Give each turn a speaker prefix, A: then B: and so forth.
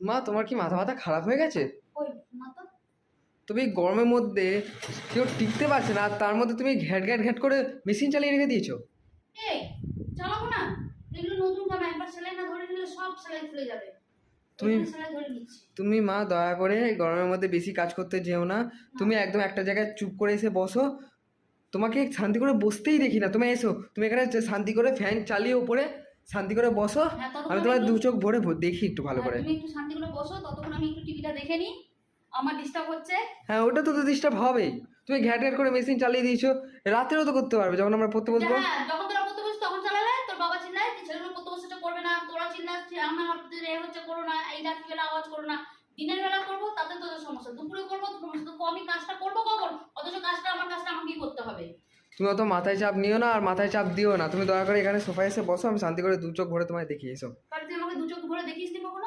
A: মা তোমার কি মাথা মাথা খারাপ হয়ে গেছে?
B: ওই না তো।
A: তুমি এই গরমের মধ্যে কেউ টিকতে পারছে না, আর তার মধ্যে তুমি ঘ্যাট ঘ্যাট ঘ্যাট করে মেশিন চালিয়ে রেখে দিয়েছো।
B: এই চালাবো না, এগুলো নতুন জামা, একবার সেলাই না ধরে নিলে সব সেলাই খুলে যাবে।
A: তুমি
B: এখানে সেলাই ধরে নিচ্ছি।
A: তুমি মা দয়া করে এই গরমের মধ্যে বেশি কাজ করতে যেও না। তুমি একদম একটা জায়গায় চুপ করে এসে বসো। তোমাকে শান্তি করে বসতেই দেখি না। তুমি এসো, তুমি এখানে শান্তি করে ফ্যান চালিয়ে উপরে শান্তি করে বসো।
B: হ্যাঁ, ততক্ষণ
A: আমি
B: আমি
A: তোমার
B: একটু-
A: দু চোখ ভরে দেখি একটু ভালো করে।
B: তুমি একটু শান্তি করে বসো, ততক্ষণ আমি একটু টিভিটা দেখে নিই। আমার ডিস্টার্ব হচ্ছে।
A: হ্যাঁ, ওটা তো ডিস্টার্ব হবেই। তুমি ঘ্যাট ঘ্যাট করে মেশিন চালিয়ে দিয়েছো। রাতেরও তো করতে পারবে যখন আমরা পড়তে বসবো।
B: হ্যাঁ, যখন তোরা পড়তে বসিস তখন চালালে তোর বাবা চিল্লায় যে ছেলেগুলো পড়তে বসেছে করবে না, তোরা চিল্লাচ্ছিস আমার হাতে এ হচ্ছে করো না, এই রাত্রিবেলা আওয়াজ করো না। দিনের বেলা করবো তাতে তোদের সমস্যা, দুপুরে করবো সমস্যা, তো আমি কাজটা করবো কখন? অথচ আমার কাজটা আমাকেই করতে হবে।
A: তুমি অত মাথায় চাপ নিও না, আর মাথায় চাপ দিও না। তুমি দয়া করে এখানে সোফায় এসে বসো, আমি শান্তি করে দু চোখ ভরে তোমায় দেখিয়ে এসো।
B: কারণ তুই আমাকে দু চোখ ভরে দেখিস নি কখনো।